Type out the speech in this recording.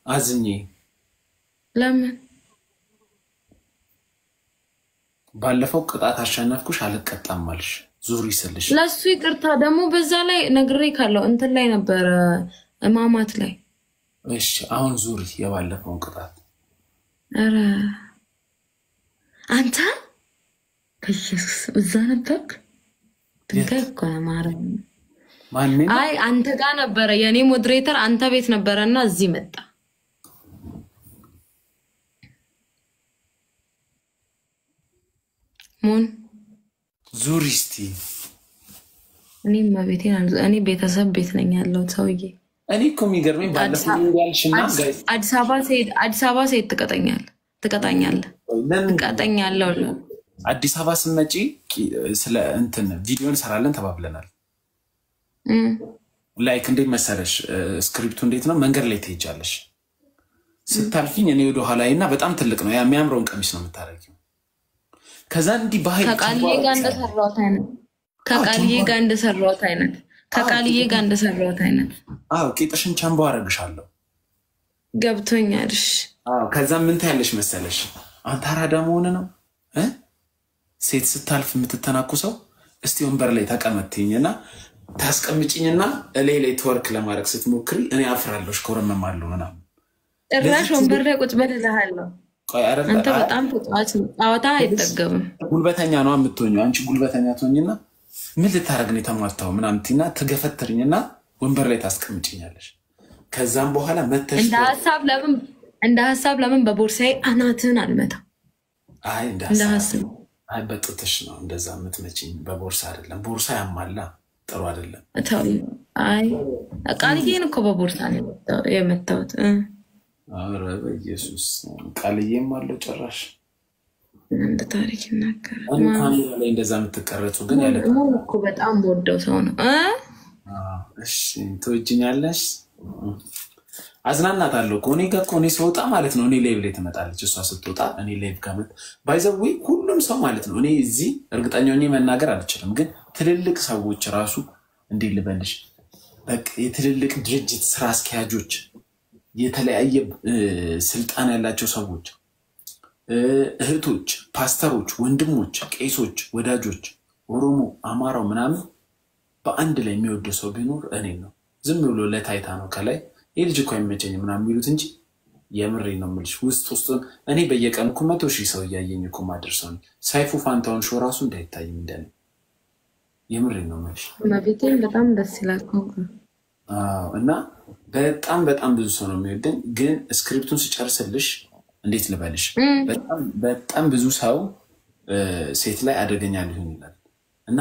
አዝኜ ለምን ባለፈው ቅጣት አሸነፍኩሽ አልቀጣም አልሽ ዙሪ ስልሽ ለሱ ይቅርታ ደግሞ በዛ ላይ ነግሬ ካለው እንትን ላይ ነበር ማማት ላይ እሺ አሁን ዙሪ የባለፈውን ቅጣት አረ አንተ በኢየሱስ እዛ ነበርክ ትንከኩ ማረም ማን አይ አንተ ጋር ነበር የኔ ሞዴሬተር አንተ ቤት ነበርና እዚህ መጣ ሞን ዙሪስቲ እኔ ማቤቴን እኔ ቤተሰብ ቤት ነኝ ያለው ሰውዬ እኔ እኮ የሚገርመኝ ባለፈው ያልሽና ጋይስ አዲስ አበባ ሴት ትቀጣኛለህ አዲስ አበባ ስመጪ ስለ እንትን ቪዲዮ እንሰራለን ተባብለናል ላይክ እንዴት መሰለሽ ስክሪፕቱ እንዴት ነው መንገድ ላይ ትሄጃለሽ ስታልፊኝ እኔ ወደ ኋላይና በጣም ትልቅ ነው የሚያምረውን ቀሚስ ነው የምታረጊው ከዛ እንዲ ባይል ከቃልዬ ጋር እንደሰራሁት አይነት አዎ ቂጥሽን ቻምቦ አረግሻለሁ ገብቶኛልሽ አዎ ከዛ ምን ታያለሽ መሰለሽ አንተ አራዳ መሆን ነው ሴት ስታልፍ የምትተናኩሰው እስቲ ወንበር ላይ ተቀመጥኝና ታስቀምጪኝና ላይ ተወርክ ለማድረግ ስትሞክሪ እኔ አፍራለሁ ኮረመማለሁ ምናምን ጭራሽ ወንበር ላይ ቁጭ በልልሃለሁ አንተ በጣም ጣውታ አይጠገብም ጉልበተኛ ነው የምትሆኚው አንቺ ጉልበተኛ ትሆኚና ምን ልታረግ ነው ተማርታው ምናምንቲና ተገፈተርኝና ወንበር ላይ ታስቀምጪኛለሽ ከዛም በኋላ መተሽ እንደ ሐሳብ ለምን በቦርሳዬ አናትን አልመታ አይ እንደ ሐሳብ አይ በጥጥሽ ነው እንደዛ የምትመጪኝ በቦርሳ አይደለም ቦርሳ ያማላ ጥሩ አይደለም አይ ቃልዬን እኮ በቦርሳ ነው የመታውት አረ በኢየሱስ ቃልዬም አለው ጭራሽ እንደ ታሪክ እናከረ ካሜራ ላይ እንደዛ የምትቀረጹ ግን ያለ እኮ በጣም ወደው ሰው ነው እሺ ትወጂኛለሽ አዝናናታለሁ እኮ እኔ ጋር እኮ እኔ ስወጣ ማለት ነው እኔ ላይቭ ላይ ትመጣለች እሷ ስትወጣ እኔ ላይቭ ጋር ባይዘው ሁሉም ሰው ማለት ነው እኔ እዚህ እርግጠኛ ነኝ መናገር አልችልም ግን ትልልቅ ሰዎች ራሱ እንዴ ልበልሽ በቃ የትልልቅ ድርጅት ስራ አስኪያጆች የተለያየ ስልጣን ያላቸው ሰዎች እህቶች ፓስተሮች ወንድሞች ቄሶች ወዳጆች ኦሮሞ አማራው ምናምን በአንድ ላይ የሚወድ ሰው ቢኖር እኔ ነው ዝም ብሎ ለታይታ ነው ከላይ የልጅ እኮ አይመቸኝ ምናምን የሚሉት እንጂ የምሬ ነው የምልሽ ውስጥ እኔ በየቀኑ 100,000 ሰው ያየኝ እኮ ማድረሰው ሳይፉ ፋንታውን ሾው ራሱ እንዳይታይ እንደኔ የምሬ ነው የምልሽ ማቤቴን በጣም ደስ ይላል እና በጣም ብዙ ሰው ነው የሚወደኝ ግን ስክሪፕቱን ሲጨርስልሽ እንዴት ልበልሽ በጣም ብዙ ሰው ሴት ላይ አደገኛ ሊሆን ይላል